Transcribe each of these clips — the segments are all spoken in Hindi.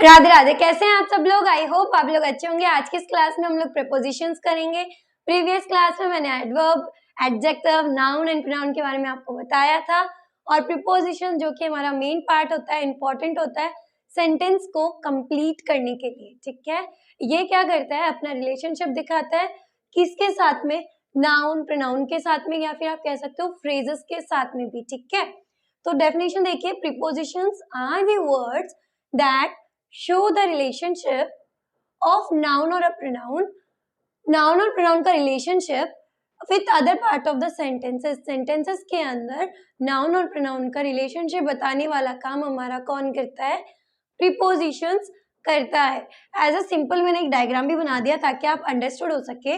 राधे राधे। कैसे हैं आप सब लोग? आई होप आप लोग अच्छे होंगे। आज की इस क्लास में हम लोग प्रीपोजिशंस करेंगे। प्रीवियस क्लास में मैंने adverb, adjective, noun and pronoun के बारे में आपको बताया था और प्रीपोजिशन जो कि हमारा मेन पार्ट होता है, इंपॉर्टेंट होता है सेंटेंस को कंप्लीट करने के लिए। ठीक है, ये क्या करता है, अपना रिलेशनशिप दिखाता है किसके साथ में, नाउन प्रोनाउन के साथ में, या फिर आप कह सकते हो फ्रेजेस के साथ में भी। ठीक है, तो डेफिनेशन देखिए, prepositions are the words that show the relationship of noun or a pronoun, noun और pronoun का relationship with other part of the sentences। sentences के अंदर noun और pronoun का relationship बताने वाला काम हमारा कौन करता है? prepositions करता है। एज अ सिंपल मैंने एक डायग्राम भी बना दिया ताकि आप अंडरस्टूड हो सके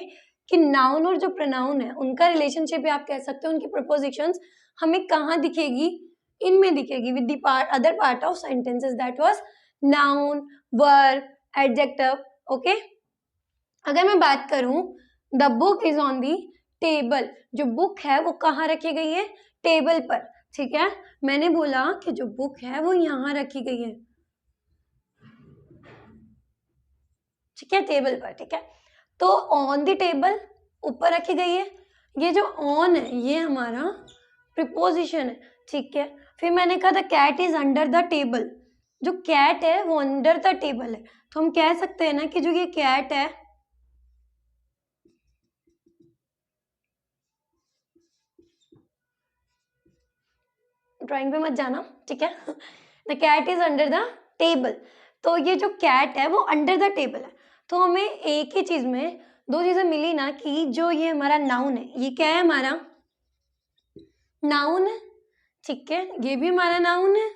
कि नाउन और जो प्रोनाउन है उनका रिलेशनशिप, आप कह सकते हो उनकी प्रपोजिशंस हमें कहाँ दिखेगी, इनमें दिखेगी, with the part other part of sentences, that was noun, verb, adjective. Okay, अगर मैं बात करूं the book is on the table, जो बुक है वो कहाँ रखी गई है? टेबल पर। ठीक है, मैंने बोला कि जो बुक है वो यहाँ रखी गई है। ठीक है, टेबल पर। ठीक है, तो ऑन द टेबल ऊपर रखी गई है। ये जो ऑन है ये हमारा प्रीपोजिशन है। ठीक है, फिर मैंने कहा the cat is under the table, जो कैट है वो अंडर द टेबल है, तो हम कह सकते हैं ना कि जो ये कैट है, ड्राइंग पे मत जाना। ठीक है, the cat is under the table, तो ये जो कैट है वो अंडर द टेबल है। तो हमें एक ही चीज में दो चीजें मिली ना, कि जो ये हमारा नाउन है, ये क्या है? हमारा नाउन है। ठीक है, ये भी हमारा नाउन है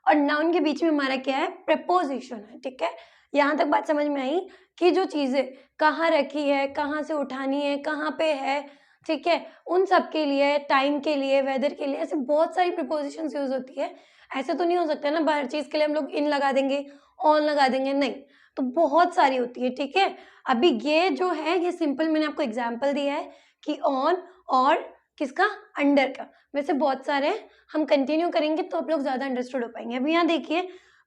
और नाउन के बीच में हमारा क्या है? प्रपोजिशन है। ठीक है, यहाँ तक बात समझ में आई कि जो चीजें कहाँ रखी है, कहाँ से उठानी है, कहाँ पे है। ठीक है, उन सब के लिए, टाइम के लिए, वेदर के लिए, ऐसे बहुत सारी प्रीपोजिशंस यूज होती है। ऐसे तो नहीं हो सकता ना हर चीज के लिए हम लोग इन लगा देंगे, ऑन लगा देंगे, नहीं, तो बहुत सारी होती है। ठीक है, अभी ये जो है ये सिंपल मैंने आपको एग्जाम्पल दिया है कि ऑन और किसका? अंडर का। वैसे बहुत सारे हैं, हम कंटिन्यू करेंगे तो आप लोग ज्यादा अंडरस्टूड हो पाएंगे। अभी यहाँ देखिए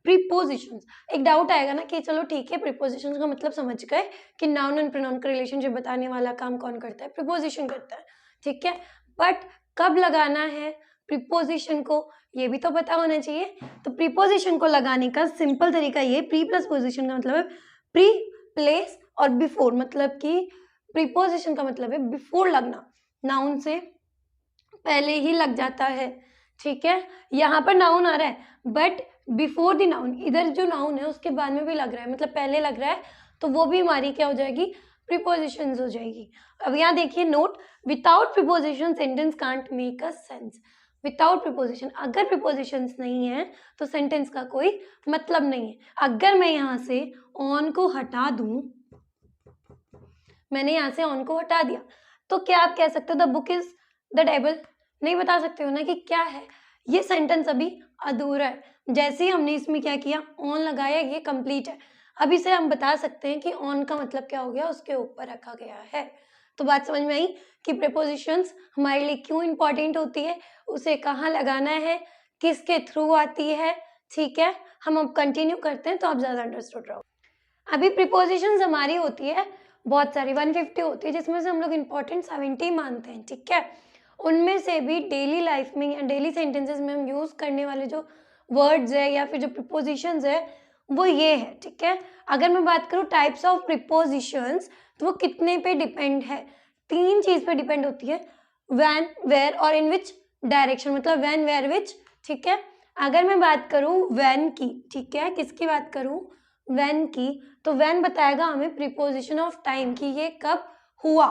प्रीपोजिशंस, एक डाउट आएगा ना कि चलो ठीक है, प्रीपोजिशंस का मतलब समझ गए कि नाउन एंड प्रोनाउन का रिलेशनशिप बताने वाला काम कौन करता है? प्रीपोजिशन करता है। ठीक है, बट कब लगाना है प्रीपोजिशन को, ये भी तो पता होना चाहिए। तो प्रीपोजिशन को लगाने का सिंपल तरीका ये, प्री प्लस पोजिशन का मतलब है प्री, प्लेस और बिफोर, मतलब कि प्रीपोजिशन का मतलब है बिफोर लगना, नाउन से पहले ही लग जाता है। ठीक है, यहाँ पर नाउन आ रहा है बट बिफोर द नाउन, इधर जो नाउन है उसके बाद में भी लग रहा है, मतलब पहले लग रहा है, तो वो भी हमारी क्या हो जाएगी? प्रीपोजिशंस हो जाएगी। अब यहाँ देखिए note, without preposition sentence can't make a sense. Without preposition, अगर प्रीपोजिशंस नहीं है तो सेंटेंस का कोई मतलब नहीं है। अगर मैं यहाँ से ऑन को हटा दूं, मैंने यहाँ से ऑन को हटा दिया, तो क्या आप कह सकते हो the book is the table? नहीं बता सकते हो ना कि क्या है। ये सेंटेंस अभी अधूरा है। जैसे ही हमने इसमें क्या किया, ऑन लगाया, ये कंप्लीट है। अब इसे हम बता सकते हैं कि ऑन का मतलब क्या हो गया, उसके ऊपर रखा गया है। तो बात समझ में आई कि प्रीपोजिशंस हमारे लिए क्यों इंपॉर्टेंट होती है, उसे कहाँ लगाना है, किसके थ्रू आती है। ठीक है, हम अब कंटिन्यू करते हैं तो आप ज्यादा अंडरस्टूड रहो। अभी प्रीपोजिशंस हमारी होती है बहुत सारी, 150 होती है, जिसमें से हम लोग इम्पोर्टेंट 70 मानते हैं। ठीक है, उनमें से भी डेली लाइफ में या डेली सेंटेंसेस में हम यूज करने वाले जो वर्ड्स है या फिर जो प्रीपोजिशंस है वो ये है। ठीक है, अगर मैं बात करूँ टाइप्स ऑफ प्रीपोजिशंस, तो वो कितने पे डिपेंड है? तीन चीज पे डिपेंड होती है, व्हेन, वेयर और इन विच डायरेक्शन, मतलब व्हेन, वेयर, विच। ठीक है, अगर मैं बात करूँ व्हेन की, ठीक है, किसकी बात करूँ? व्हेन की, तो व्हेन बताएगा हमें प्रीपोजिशन ऑफ टाइम कि ये कब हुआ,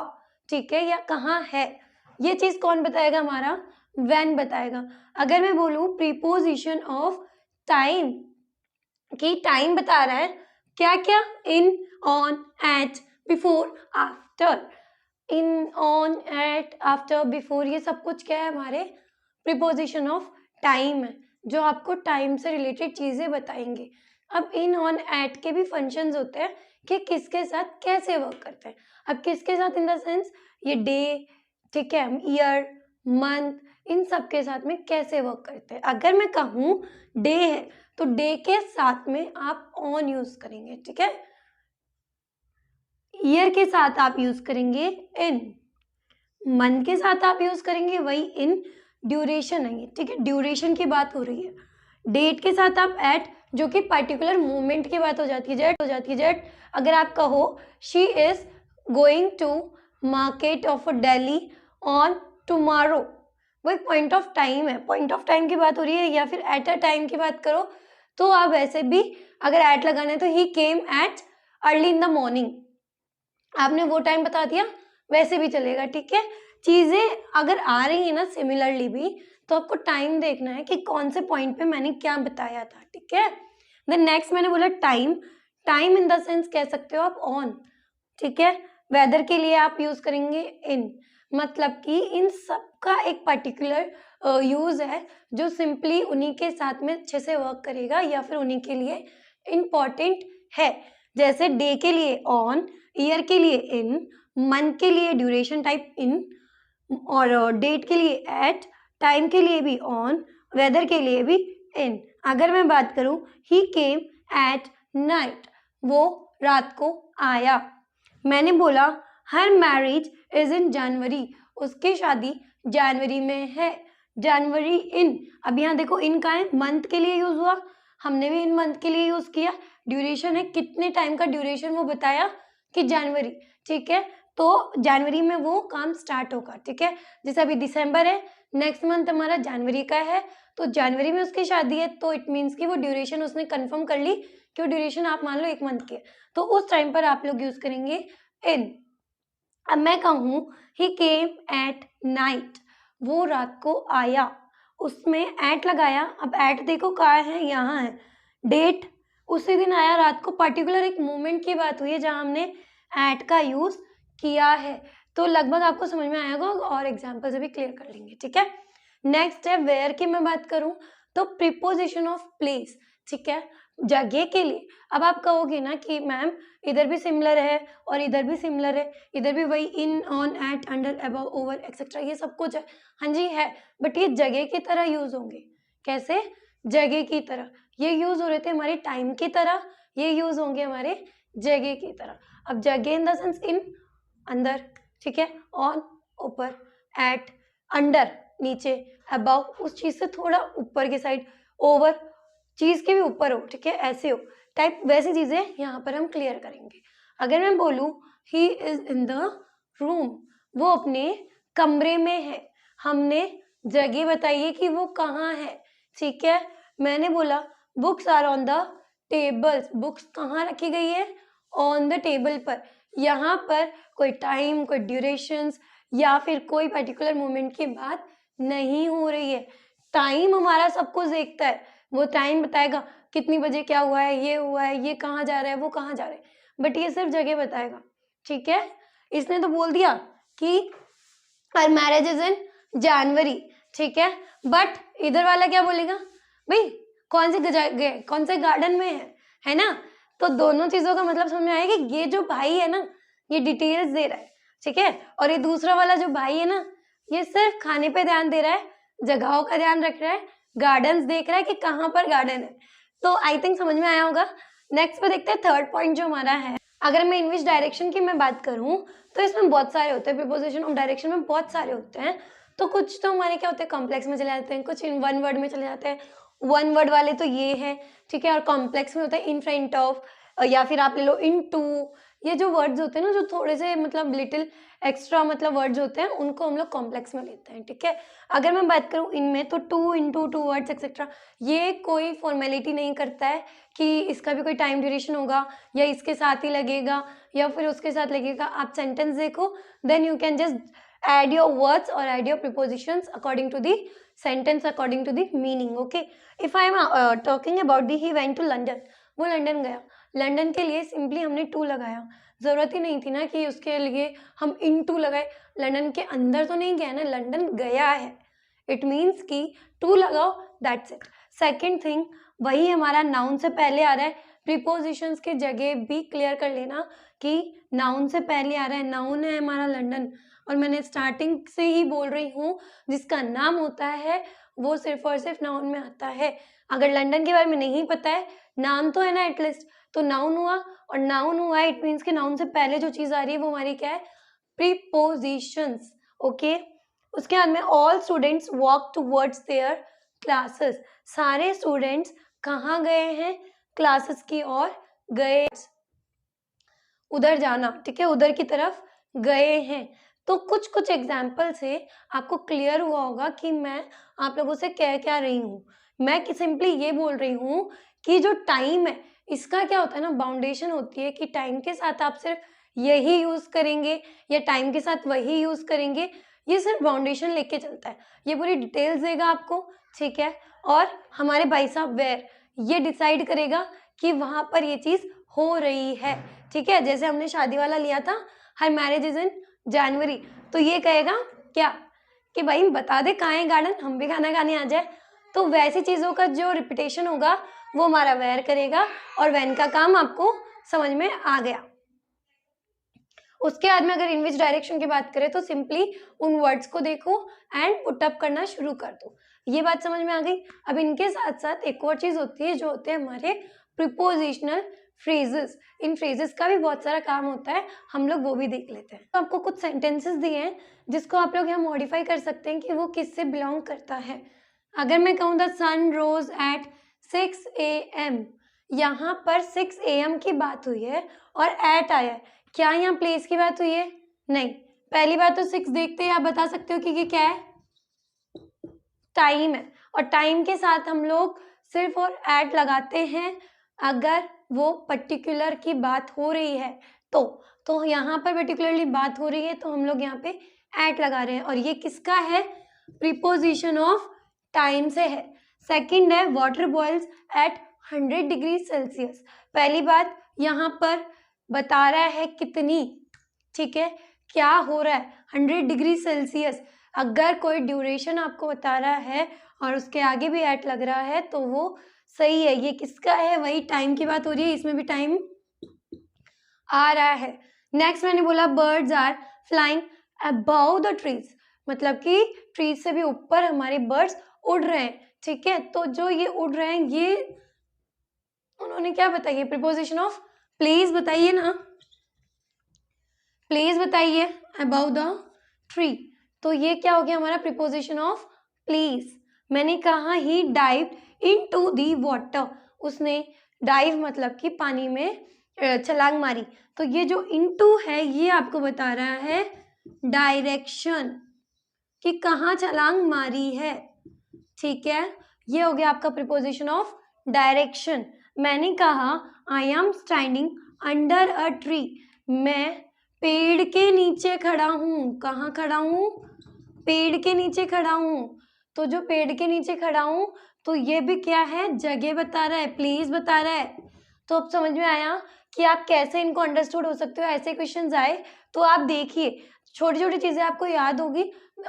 ठीक है, या कहाँ है। ये चीज कौन बताएगा? हमारा व्हेन बताएगा। अगर मैं बोलूं प्रीपोजिशन ऑफ टाइम, कि टाइम बता रहा है क्या क्या? In, on, at, before, after. In, on, at, after, before, ये सब कुछ क्या है? हमारे प्रीपोजिशन ऑफ टाइम है, जो आपको टाइम से रिलेटेड चीजें बताएंगे। अब इन, ऑन, एट के भी फंक्शंस होते हैं कि किसके साथ कैसे वर्क करते हैं। अब किसके साथ इन द सेंस, ये डे, ठीक है, ईयर, मंथ, इन सब के साथ में कैसे वर्क करते हैं। अगर मैं कहूँ डे है तो डे के साथ में आप ऑन यूज करेंगे, ठीक है। ईयर के साथ आप यूज करेंगे इन, मंथ के साथ आप यूज करेंगे वही इन, ड्यूरेशन है ये, ठीक है, ड्यूरेशन की बात हो रही है। डेट के साथ आप एट, जो कि पर्टिकुलर मोमेंट की बात हो जाती है जेट। अगर आप कहो she is going to market of Delhi on tomorrow, वो एक पॉइंट ऑफ टाइम है, पॉइंट ऑफ टाइम की बात हो रही है। या फिर एट अ टाइम की बात करो तो आप वैसे भी अगर एट लगाना है तो ही came at early in the morning, आपने वो टाइम बता दिया वैसे भी चलेगा, ठीक है। चीजें अगर आ रही है ना सिमिलरली भी, तो आपको टाइम देखना है कि कौन से पॉइंट पे मैंने क्या बताया था, ठीक है। देन नेक्स्ट मैंने बोला time, time in the sense कह सकते हो आप ऑन, ठीक है। वेदर के लिए आप यूज करेंगे इन, मतलब कि इन सब का एक पर्टिकुलर यूज है जो सिंपली उन्हीं के साथ में अच्छे से वर्क करेगा या फिर उन्हीं के लिए इम्पॉर्टेंट है। जैसे डे के लिए ऑन, ईयर के लिए इन, मंथ के लिए ड्यूरेशन टाइप इन, और डेट के लिए एट, टाइम के लिए भी ऑन, वेदर के लिए भी इन। अगर मैं बात करूं ही केम एट नाइट, वो रात को आया। मैंने बोला हर मैरिज इज इन जनवरी, उसकी शादी जनवरी में है, जनवरी इन। अब यहाँ देखो इन का है, मंथ के लिए यूज हुआ, हमने भी इन मंथ के लिए यूज किया। ड्यूरेशन है, कितने टाइम का ड्यूरेशन वो बताया कि जनवरी, ठीक है। तो जनवरी में वो काम स्टार्ट होगा, ठीक है। जैसे अभी दिसंबर है, नेक्स्ट मंथ हमारा जनवरी का है, तो जनवरी में उसकी शादी है, तो इट मीन्स कि वो ड्यूरेशन उसने कंफर्म कर ली कि वो ड्यूरेशन आप मान लो 1 मंथ की है, तो उस टाइम पर आप लोग यूज करेंगे इन। अब मैं कहूँ ही केम एट नाइट, वो रात को आया, उसमें एट लगाया। अब एट देखो कहाँ है, यहाँ है। डेट उसी दिन आया रात को, पर्टिकुलर एक मोमेंट की बात हुई है जहाँ हमने एट का यूज किया है। तो लगभग आपको समझ में आएगा और एग्जाम्पल से भी क्लियर कर लेंगे, ठीक है। नेक्स्ट है वेयर की मैं बात करूं तो प्रीपोजिशन ऑफ प्लेस, ठीक है, जगह के लिए। अब आप कहोगे ना कि मैम इधर भी सिमिलर है और इधर भी सिमिलर है, इधर भी वही in, on, at, under, above, over etcetera ये सब कुछ है। हाँ जी है, बट ये जगह की तरह यूज होंगे। कैसे? जगह की तरह। ये यूज हो रहे थे हमारे टाइम की तरह, ये यूज होंगे हमारे जगह की तरह। अब जगह इन द सेंस इन, अंदर, ठीक है, ऑन ऊपर, एट अंडर नीचे, अबव उस चीज से थोड़ा ऊपर की साइड, ओवर चीज के भी ऊपर हो, ठीक है, ऐसे हो टाइप, वैसी चीजें यहाँ पर हम क्लियर करेंगे। अगर मैं बोलूं he is in the room, वो अपने कमरे में है, हमने जगह बताइए कि वो कहाँ है, ठीक है। मैंने बोला books are on the tables, books कहाँ रखी गई है? ऑन द टेबल पर। यहाँ पर कोई टाइम, कोई ड्यूरेशंस या फिर कोई पर्टिकुलर मोमेंट की बात नहीं हो रही है। टाइम हमारा सब कुछ देखता है, वो टाइम बताएगा कितनी बजे क्या हुआ है, ये कहाँ जा रहा है, वो कहाँ जा रहा है, बट ये सिर्फ जगह बताएगा, ठीक है। इसने तो बोल दिया कि और मैरिज इज इन जनवरी, ठीक है, बट इधर वाला क्या बोलेगा? भाई कौन सी जगह, कौन से गार्डन में है ना। तो दोनों चीजों का मतलब समझ में आया कि ये जो भाई है ना ये डिटेल्स दे रहा है, ठीक है, और ये दूसरा वाला जो भाई है ना ये सिर्फ खाने पे ध्यान दे रहा है, जगहों का ध्यान रख रहा है, गार्डन्स देख रहा है कि कहाँ पर गार्डन है। तो आई थिंक समझ में आया होगा। नेक्स्ट पे देखते हैं थर्ड पॉइंट जो हमारा है। अगर मैं इन विच डायरेक्शन की मैं बात करूं तो इसमें बहुत सारे होते हैं, प्रीपोजिशन ऑफ डायरेक्शन में बहुत सारे होते हैं। तो कुछ तो हमारे क्या होते हैं कॉम्प्लेक्स में चले जाते हैं, कुछ इन वन वर्ड में चले जाते हैं। वन वर्ड वाले तो ये है, ठीक है, और कॉम्प्लेक्स में होता है इन फ्रंट ऑफ, या फिर आप ले लो इन टू। ये जो वर्ड्स होते हैं ना जो थोड़े से मतलब लिटिल एक्स्ट्रा मतलब वर्ड्स होते हैं उनको हम लोग कॉम्प्लेक्स में लेते हैं, ठीक है। अगर मैं बात करूँ इनमें तो to, into, to words etcetera, ये कोई फॉर्मेलिटी नहीं करता है कि इसका भी कोई टाइम ड्यूरेशन होगा या इसके साथ ही लगेगा या फिर उसके साथ लगेगा। आप सेंटेंस देखो, then you can just add your words or add your prepositions according to the sentence, according to the meaning, okay. if I am talking about the he went to London, वो लंदन गया, लंदन के लिए सिंपली हमने टू लगाया, जरूरत ही नहीं थी ना कि उसके लिए हम इन टू लगाए। लंदन के अंदर तो नहीं गया ना, लंदन गया है, इट मीन्स कि टू लगाओ, दैट्स इट। सेकेंड थिंग, वही हमारा नाउन से पहले आ रहा है, प्रीपोजिशंस की जगह भी क्लियर कर लेना कि नाउन से पहले आ रहा है, नाउन है हमारा लंदन, और मैंने स्टार्टिंग से ही बोल रही हूँ जिसका नाम होता है वो सिर्फ और सिर्फ नाउन में आता है। अगर लंदन के बारे में नहीं पता है, नाम तो है ना एटलीस्ट, तो नाउन हुआ, और नाउन हुआ इट मीन्स कि नाउन से पहले जो चीज आ रही है वो हमारी क्या है, प्रीपोजिशंस। ओके, उसके बाद में all students walk towards their classes, सारे स्टूडेंट्स कहाँ गए हैं, क्लासेस की ओर गए, उधर जाना, ठीक है, उधर की तरफ गए हैं। तो कुछ कुछ एग्जाम्पल से आपको क्लियर हुआ होगा कि मैं आप लोगों से कह क्या रही हूँ। मैं सिंपली ये बोल रही हूँ कि जो टाइम है इसका क्या होता है ना, बाउंडेशन होती है कि टाइम के साथ आप सिर्फ यही यूज करेंगे या टाइम के साथ वही यूज करेंगे, ये सिर्फ बाउंडेशन लेके चलता है। ये पूरी डिटेल्स देगा आपको, ठीक है, और हमारे भाई साहब वेयर ये डिसाइड करेगा कि वहां पर ये चीज हो रही है, ठीक है। जैसे हमने शादी वाला लिया था, हर मैरिज इज इन जनवरी, तो ये कहेगा क्या कि भाई बता दे कहाँ है गार्डन, हम भी खाना खाने आ जाए। तो वैसी चीजों का जो रिपीटेशन होगा वो हमारा वेयर करेगा, और वैन का काम आपको समझ में आ गया। उसके बाद में अगर इन विच डायरेक्शन की बात करें तो सिंपली उन वर्ड्स को देखो एंड पुट अप करना शुरू कर दो। ये बात समझ में आ गई। अब इनके साथ साथ एक और चीज होती है जो होते हैं हमारे प्रीपोजिशनल फ्रेजेस। इन फ्रेजेस का भी बहुत सारा काम होता है, हम लोग वो भी देख लेते हैं। तो आपको कुछ सेंटेंसेस दिए हैं जिसको आप लोग यहाँ मॉडिफाई कर सकते हैं कि वो किससे बिलोंग करता है। अगर मैं कहूँ the sun rose at 6 AM, यहाँ पर 6 AM की बात हुई है और एट आया है, क्या यहाँ प्लेस की बात हुई है? नहीं। पहली बात तो 6 देखते ही आप बता सकते हो कि ये क्या है, टाइम है, और टाइम के साथ हम लोग सिर्फ और एट लगाते हैं अगर वो पर्टिकुलर की बात हो रही है। तो यहाँ पर पर्टिकुलरली बात हो रही है तो हम लोग यहाँ पे एट लगा रहे हैं, और ये किसका है, प्रीपोजिशन ऑफ टाइम से है। सेकंड है water boils at 100 degree Celsius. पहली बात यहाँ पर बता रहा है कितनी, ठीक है, क्या हो रहा है 100 डिग्री सेल्सियस। अगर कोई ड्यूरेशन आपको बता रहा है और उसके आगे भी एट लग रहा है तो वो सही है। ये किसका है, वही टाइम की बात हो रही है, इसमें भी टाइम आ रहा है। नेक्स्ट मैंने बोला birds are flying above the trees, मतलब कि ट्रीज से भी ऊपर हमारे बर्ड्स उड़ रहे हैं, ठीक है। तो जो ये उड़ रहे हैं ये उन्होंने क्या बताइए, प्रीपोजिशन ऑफ प्लेस बताइए ना, प्लेस बताइए अबव द ट्री। तो ये क्या हो गया हमारा प्रीपोजिशन ऑफ प्लेस। मैंने कहा ही डाइव इनटू दी वाटर, उसने डाइव मतलब कि पानी में छलांग मारी। तो ये जो इनटू है ये आपको बता रहा है डायरेक्शन कि कहाँ छलांग मारी है, ठीक है। ये हो गया आपका प्रीपोजिशन ऑफ डायरेक्शन। मैंने कहा I am standing under a tree, मैं पेड़ के नीचे खड़ा हूँ। कहाँ खड़ा हूँ, पेड़ के नीचे खड़ा हूँ। तो जो पेड़ के नीचे खड़ा हूँ तो ये भी क्या है, जगह बता रहा है, प्लेस बता रहा है। तो अब समझ में आया कि आप कैसे इनको अंडरस्टूड हो सकते हो। ऐसे क्वेश्चंस आए तो आप देखिए, छोटी छोटी चीजें आपको याद होगी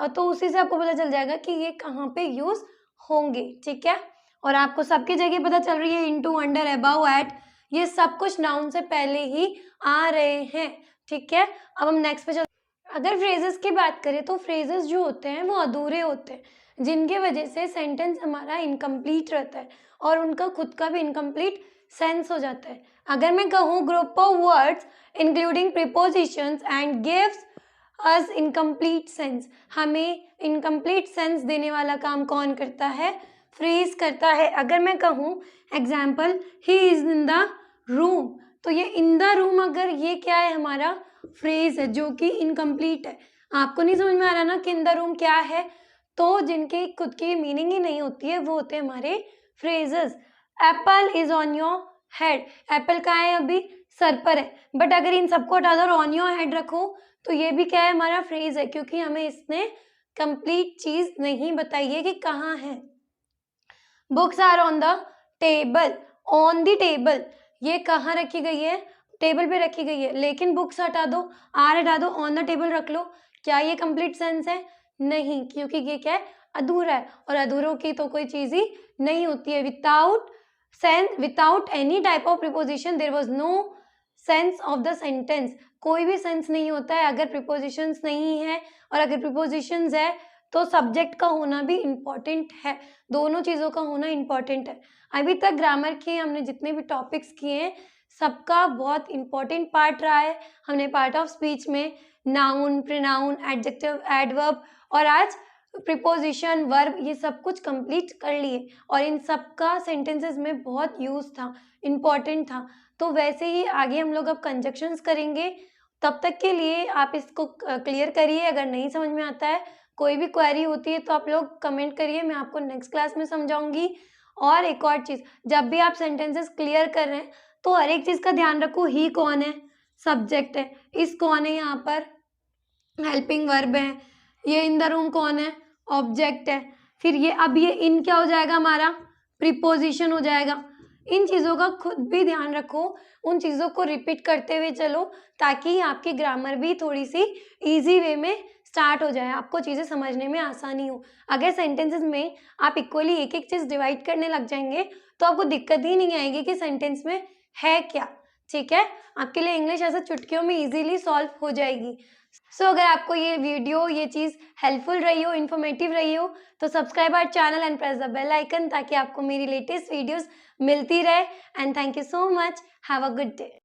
तो उसी से आपको पता चल जाएगा कि ये कहाँ पे यूज होंगे, ठीक है। और आपको सबकी जगह पता चल रही है, इनटू, अंडर, अबव, एट, ये सब कुछ नाउन से पहले ही आ रहे हैं, ठीक है। अब हम नेक्स्ट पे चल। अगर फ्रेजेस की बात करें तो फ्रेजेस जो होते हैं वो अधूरे होते हैं, जिनके वजह से सेंटेंस हमारा इनकम्प्लीट रहता है और उनका खुद का भी इनकम्प्लीट सेंस हो जाता है। अगर मैं कहूँ group of words including prepositions and gives us incomplete sense, हमें इनकम्प्लीट सेंस देने वाला काम कौन करता है, फ्रेज करता है। अगर मैं कहूँ example he is in the room, तो ये इन द रूम अगर ये क्या है, हमारा फ्रेज है जो कि इनकम्प्लीट है। आपको नहीं समझ में आ रहा ना कि इन द रूम क्या है, तो जिनकी खुद की मीनिंग ही नहीं होती है वो होते हैं हमारे phrases. Apple is on your head, Apple कहाँ है, अभी सर पर है, बट अगर इन सबको हटा दो और ऑन योर हेड रखो तो ये भी क्या है, हमारा फ्रेज है, क्योंकि हमें इसने कंप्लीट चीज नहीं बताई है कि कहाँ है। Books are on the table, on the table, ये कहाँ रखी गई है, टेबल पे रखी गई है, लेकिन बुक्स हटा दो, आर हटा दो, ऑन द टेबल रख लो, क्या ये कंप्लीट सेंस है, नहीं, क्योंकि ये क्या है, अधूरा है, और अधूरों की तो कोई चीज ही नहीं होती है। Without sense, without any type of preposition there was no sense of the sentence. कोई भी सेंस नहीं होता है अगर प्रीपोजिशंस नहीं है, और अगर प्रीपोजिशंस है तो सब्जेक्ट का होना भी इम्पॉर्टेंट है। दोनों चीज़ों का होना इम्पॉर्टेंट है। अभी तक ग्रामर के हमने जितने भी टॉपिक्स किए हैं सबका बहुत इम्पॉर्टेंट पार्ट रहा है। हमने पार्ट ऑफ स्पीच में नाउन, प्रोनाउन, एडजेक्टिव, एडवर्ब और आज प्रीपोजिशन, वर्ब, ये सब कुछ कंप्लीट कर लिए और इन सब का सेंटेंसेस में बहुत यूज़ था, इम्पॉर्टेंट था। तो वैसे ही आगे हम लोग अब कंजक्शंस करेंगे। तब तक के लिए आप इसको क्लियर करिए। अगर नहीं समझ में आता है, कोई भी क्वेरी होती है तो आप लोग कमेंट करिए, मैं आपको नेक्स्ट क्लास में समझाऊंगी। और एक और चीज़, जब भी आप सेंटेंसेस क्लियर कर रहे हैं तो हर एक चीज़ का ध्यान रखो। ही कौन है? सब्जेक्ट है। इस कौन है? यहाँ पर हेल्पिंग वर्ब है। ये इन द रूम कौन है? ऑब्जेक्ट है। फिर ये अब ये इन क्या हो जाएगा हमारा? प्रीपोजिशन हो जाएगा। इन चीज़ों का खुद भी ध्यान रखो, उन चीज़ों को रिपीट करते हुए चलो ताकि आपकी ग्रामर भी थोड़ी सी इजी वे में स्टार्ट हो जाए, आपको चीज़ें समझने में आसानी हो। अगर सेंटेंसेस में आप इक्वली एक एक चीज़ डिवाइड करने लग जाएंगे तो आपको दिक्कत ही नहीं आएगी कि सेंटेंस में है क्या। ठीक है, आपके लिए इंग्लिश ऐसे चुटकियों में इजीली सॉल्व हो जाएगी। सो अगर आपको ये वीडियो, ये चीज़ हेल्पफुल रही हो, इन्फॉर्मेटिव रही हो, तो subscribe our channel and press the bell icon ताकि आपको मेरी लेटेस्ट वीडियोस मिलती रहे। And thank you so much. Have a good day.